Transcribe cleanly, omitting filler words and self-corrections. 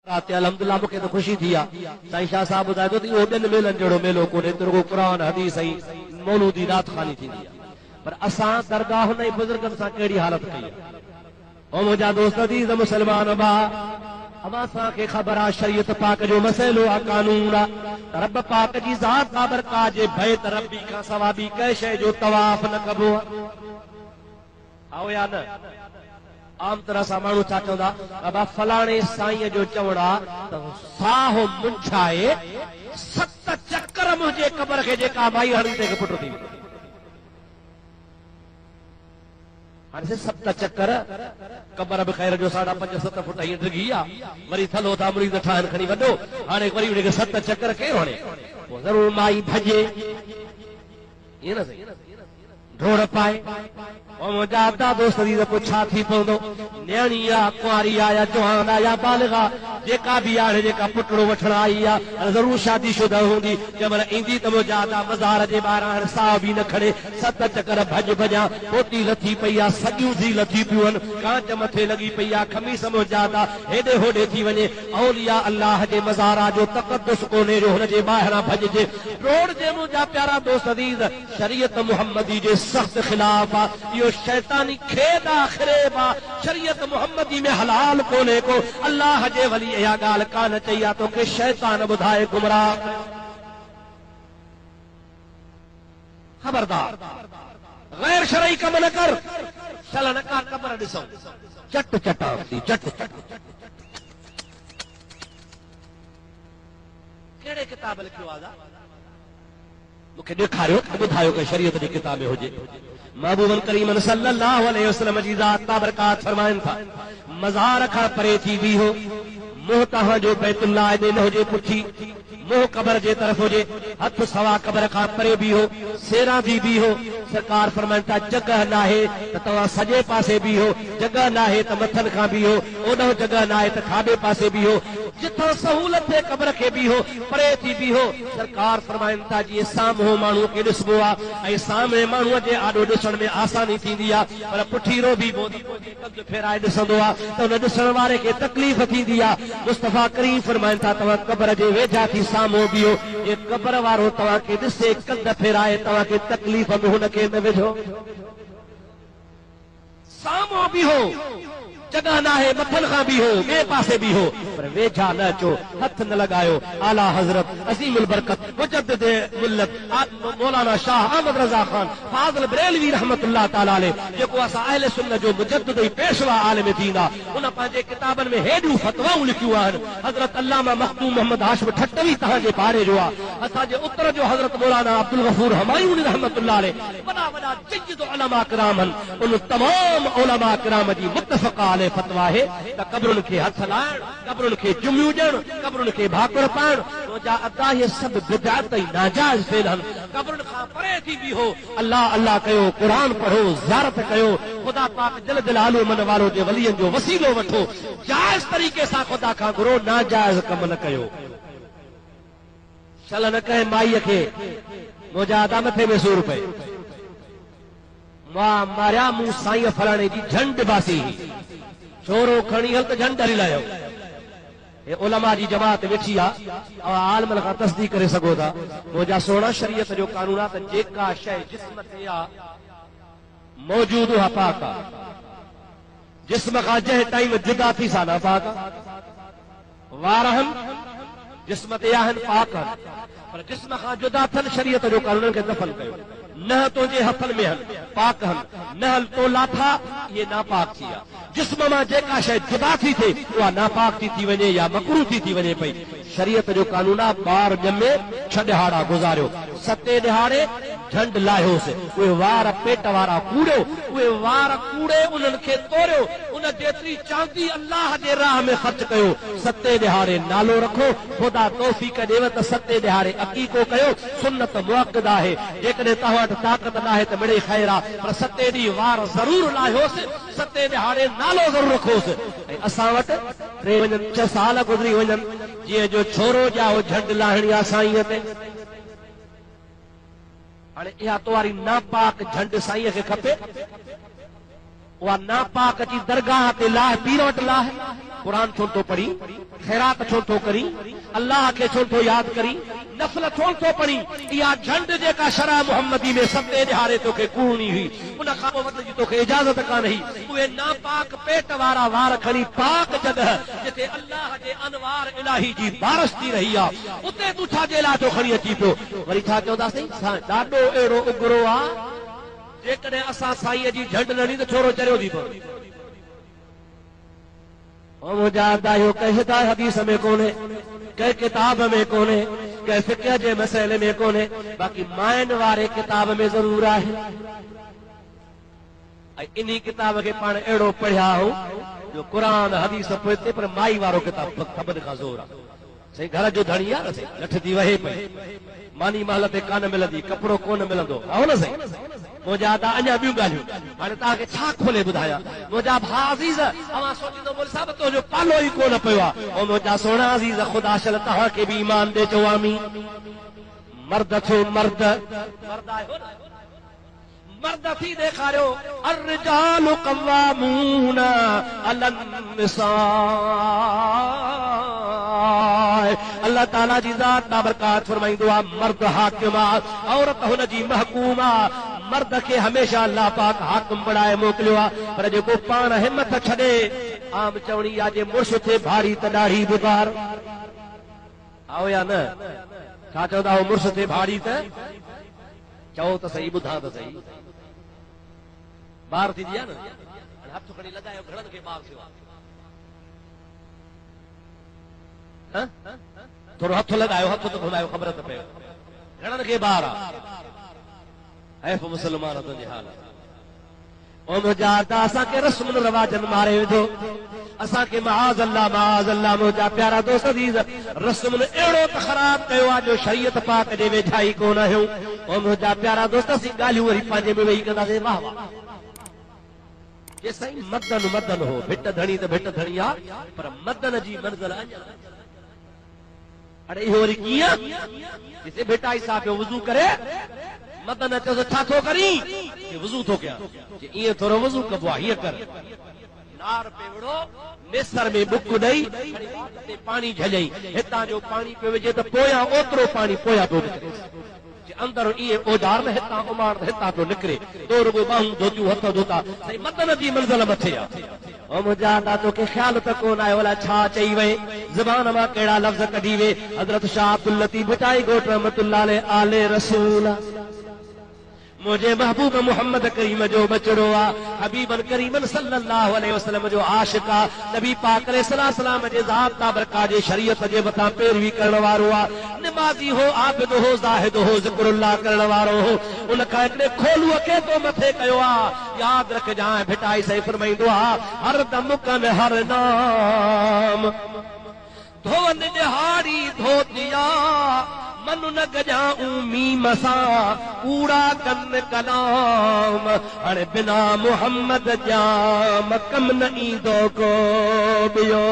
الحمدللہ مکھے تو خوشی تھی سائیں شاہ صاحب ॿुधाए थो त इहो ॿियनि मेलनि जहिड़ो मेलो कोन्हे तुर्गो क़ुरान हदीस ऐं मौलूदी रात खानी थींदी आहे पर असां दरगाह हुन ई बुज़ुर्गनि सां कहिड़ी हालत कई आहे ओ मुंहिंजा दोस्त अज़ीज़ मुस्लमान भाउ अब असांखे ख़बर आहे शरीयत पाक जो मसइलो आहे कानून आहे रब पाक जी ज़ात बाबरकात जे बैत रबी खां सवा ॿी कंहिं शइ जो तवाफ़ न कबो आहे आओ या न आम तरह सां माण्हू छा चवंदा बाबा फलाणे साईं जो चवण आहे त साहो मुंझाए 7 चकर मुंहिंजे क़बर खे जेका माई हणी ते पुट थी हाणे 7 चकर क़बर बि ख़ैर जो 5.5-7 फुट हीअं डिगी आहे वरी थलो था मुरीद ठाहिनि खणी वॾो हाणे वरी उनखे 7 चकर केरु हणे पोइ ज़रूरु माई भॼे ईअं न सही ढोड़ पाए मुंहिंजा अदा दोस्त जी पोइ छा थी पवंदो न्याणी आहे कुंवारी आहे या जवान आहे या बालिग़ आहे जेका बि आहे जेका पुटड़ो वठण आई आहे ज़रूरु शादी शुदा हूंदी जंहिं महिल ईंदी त मुंहिंजा अदा मज़ार जे ॿाहिरां हाणे साह बि न खणे 7 चकर भॼ भॼा पोटी लथी पई आहे सॼियूं थी लथी पियूं आहिनि कांच मथे लॻी पई आहे खमीस मुंहिंजा अदा हेॾे होॾे थी वञे औलिया अल्लाह जे मज़ारा जो तक़दुस कोन्हे जो हुनजे ॿाहिरां भॼजे रोड जे मुंहिंजा प्यारा दोस्त अज़ीज़ शरीयत मुहम्मदी जे सख़्त ख़िलाफ़ आहे इहो शैतानी खेद आहे ख़िरेब आहे शरीयत मुहम्मदी में हलाल कोन्हे को अल्लाह जे वली इहा ॻाल्हि कान चई आहे तोखे शैतान ॿुधाए गुमराह ख़बरदार गैर शरई कम न कर चल न का क़बर ॾिसो चट चटा चट कहिड़े किताब लिखियो आहे मूंखे ॾेखारियो ॿुधायो कि शरीयत जी किताब में हुजे महबूबन करीम सल्लल्लाहु अलैहि वसल्लम जी ज़ात बाबरकात फरमाइनि था मज़ार खां परे थी बीहो मुंहुं तव्हां जो बैतुल्लाह ॾे न हुजे पुठी मुंहुं क़बर जे तरफ़ हुजे हथ सवा क़बर खां परे बीहो सेरां थी बीहो सरकार फरमाइनि था जगह नाहे त तव्हां सॼे पासे बीहो जगह नाहे त मथनि खां बीहो ओॾो जगह नाहे त खाॿे पासे बीहो जिथां सहूलत थिए क़बर खे बीहो परे थी बीहो सरकार फरमाइनि था जीअं साम्हूं माण्हूअ खे ॾिसबो आहे ऐं सामने माण्हूअ जे आॾो ॾिसण में आसानी थींदी आहे पर पुठीरो बि कब्ज़ फेराए ॾिसंदो आहे त हुन ॾिसण वारे खे तकलीफ़ थींदी आहे मुस्तफ़ा करीम फरमाइनि था तव्हां क़बर जे वेझा थी साम्हूं बीहो जे क़बर वारो तव्हांखे ॾिसे कंध फेराए तव्हांखे तकलीफ़ में हुनखे न विझो साम्हूं बीहो जगह नाहे मथन खां बीहो ॿिए पासे बीहो पर वेझा न अचो हथ न लॻायो आला हज़रत अज़ीमुल बरकत मुजद्दिद मिल्लत मौलाना शाह अहमद रज़ा ख़ान फाज़िल बरेलवी रहमतुल्लाह ताला अलैह जेको असां अहले सुन्नत जो मुजद्दिद ऐं पेशवा आलिम थींदा उन पंहिंजे किताबनि में हेॾियूं फतवाऊं लिखियूं आहिनि हज़रत अल्लामा मखदूम मोहम्मद हाशिम ठटवी तव्हांजे पारे जो आहे असांजे उत्तर जो हज़रत मौलाना अब्दुल गफूर हमायूनी रहमतुल्लाह अलैह वॾा वॾा जय्यद उलमा किराम आहिनि उन तमाम उलमा किराम जी मुतफ़क़ा फतवा है त कब्रुनि खे हथ लाइण कब्रुनि खे जुमियूं ॾियण कब्रुनि खे भाकुर पाइण रोजा अदा ये सभु बिदअत ऐं नाजाइज़ फेल आहिनि कब्रुनि खां परे थी बीहो अल्लाह अल्लाह कयो क़ुर पढ़ो ज़ियारत कयो ख़ुदा पाक दिल दिलालू मन वारो जे वलियनि जो वसीलो वठो जाइज़ तरीक़े सां ख़ुदा खां घुरो नाजाइज़ कम न कयो छल न कहे माईअ खे मुंहिंजा अदा मथे में सूर पए मां मारिया मूं साईं फलाणे जी झंड बासी छोरो खणी हल त झंड हली लायो हे उलमा जी जमात वेठी आहे आलमन खां तस्दीक करे सघो था मुंहिंजा सोना शरीयत जो कानून आहे त जेका शइ जिस्म ते आहे मौजूद आहे पाक आहे जिस्म खां जंहिं टाइम जुदा थी सा नापाक वार आहिनि जिस्म ते आहिनि पाक आहिनि पर जिस्म खां जुदा थियनि शरीयत जो कानून खे दफ़न कयो न तुंहिंजे हथनि में आहिनि पाक आहिनि न तो लाथा ये नापाक थी आहे जिस्म मां जेका शइ जुदा थी थिए उहा नापाक थी वञे या मकरूह थी वञे पई शरीयत जो कानून आहे ॿार ॼमे 6 ॾिहाड़ा गुज़ारियो 7 ॾिहाड़े झंड लाहियोसि उहे वार पेट वारा कूड़ियो उहे वार कूड़े उन्हनि खे तोड़ियो उन जेतिरी चांदी अल्लाह जे राह में ख़र्च कयो 7 ॾिहाड़े नालो रखो ख़ुदा तौफ़ीक़ ॾेव त 7 ॾिहाड़े अक़ीक़ो कयो सुन्नत मुअक्कद आहे जेकॾहिं तव्हां वटि ताक़त न आहे त मिड़े ख़ैर आहे पर 7 ॾींहं वार ज़रूरु लाहियोसि 7 ॾिहाड़े नालो ज़रूरु रखोसि ऐं असां वटि 3 वञनि 6 साल गुज़री वञनि जीअं जो छोरो ॼाओ झंड लाहिणी आहे साईंअ ते हाणे इहा तोवारी नापाक झंड साईंअ खे खपे उहा नापाक जी दरगाह ते लाह पीर वटि लाह قرآن چھون تو پڑھی خیرات چھون تو کری اللہ کے چھون تو یاد کری نفل چھون تو پڑھی یا جھنڈ جیکا شرع محمدی میں سب دے دہارے تو کے کونی ہوئی ان کا مطلب جی تو کے اجازت کا نہیں وہ ناپاک پیٹ وارا وار کھڑی پاک جگہ جتے اللہ دے انوار الہی جی بارش تھی رہی آ اتے تو چھا جے لا تو کھڑی اچی پو وری چھا چوندا سی ڈاڈو اڑو اگرو آ جيڪڏهن اسان سائيءَ جي جھنڊ نہ ڏي ته ڇورو چريو دي پو او مجاهد آيو ڪنهن حديث ۾ ڪونهي ڪنهن کتاب ۾ ڪونهي ڪنهن فقه جي مسئلے ۾ ڪونهي باقي مائن واري کتاب ۾ ضرور آهي ۽ انهي کتاب کي پاڻ اهڙو پڙهيا هو جو قرآن حديث پوئتي پر مائي وارو کتاب خبر کان زور آ صحیح گھر جو دھڻي آ نہ لٺ تي وهي پئي ماني محل تي کان ملندي کپڙو کون ملندو آهو نہ صحیح مجھا دا اñا ٻيون ڳالهيون هاڻي تव्हां کي ڇا کولي ٻڌايا مجھا ڀا عزيز اوهان سوچيندو مول صاحب تو جو پالو ئي کون پيو آ او مجھا سونا عزيز خدا شل تव्हां کي به ایمان ڏي چوامي مرد ٿو مرد آهيو مرد ٿي ڏيکاريو الرجال قوامون على النساء اللہ تعالی جی ذات بابرکات فرمائیندو آ مرد حاکم آ عورت ہن جی محکوم آ مرد کے ہمیشہ اللہ پاک حاکم بڑائے موکلیو آ پر جو پان ہمت چھڈے عام چوڑی آ جے مرش تھے بھاری تڈاڑی بگار آو یا نہ چھا چوندا ہو مرش تھے بھاری تے چو تو صحیح بدھا تو صحیح بار تھی دیا نا ہاتھ کھڑی لگایا گھڑن کے بار سے ہاں تھوڑا ہاتھ لگایا ہاتھ تو گھمایا خبر تو پے گھڑن کے بار اے مسلمان تو جی حال او مجاہدہ اسا کے رسم رواجن مارے دو اسا کے معاذ اللہ مجا پیارا دوست عزیز رسم ایڑو خراب کیو جو شریعت پاک دے ویجھائی کون ہے او مجا پیارا دوست سی گالیوں وری پانجے میں وہی کندا دے واہ واہ یہ صحیح مدن ہو بھٹ دھنی تے بھٹ دھنیا پر مدن جی منزل اñا اڑے یہ وری کیا جسے بیٹا ایسا پہ وضو کرے مدن چو چھا تھو کری کہ وضو تھو کیا کہ یہ تھورو وضو کبو یہ کر نار پیوڑو مصر میں بک ڏئی پانی جھلئی ہتاں جو پانی پہ وجے تے پویا اوترو پانی پویا تو نکرے اندر یہ اوجار میں ہتاں عمار ہتاں تو نکرے تو رگو باہوں دھوتیوں ہتھ دھوتا صحیح مدن دی منزل متھے آ او مجاہدہ تو کے خیال تو کون آئے والا چھا چئی وے زبان ما کیڑا لفظ کڈی وے حضرت شاہ عبد اللطیف بٹائی گوٹ رحمت اللہ علیہ آل رسول مجھے محبوب محمد کریم جو بچڑو آ حبیبن کریمن صلی اللہ علیہ وسلم جو عاشق آ نبی پاک علیہ السلام جے ذات تابرکا جے شریعت جے بتا پیروی کرن وارو آ نمازی ہو عابد ہو زاہد ہو ذکر اللہ کرن وارو ہو ان کا ایکڑے کھولو کے تو متھے کیو آ یاد رکھ جائیں بھٹائی سے فرمائیندو آ ہر دم کن ہر نام دھون دہاڑی دھوتیا من نہ گجاؤں میم سا کوڑا کن کلام ہر بنا محمد جام کم نہیں دو کو بیو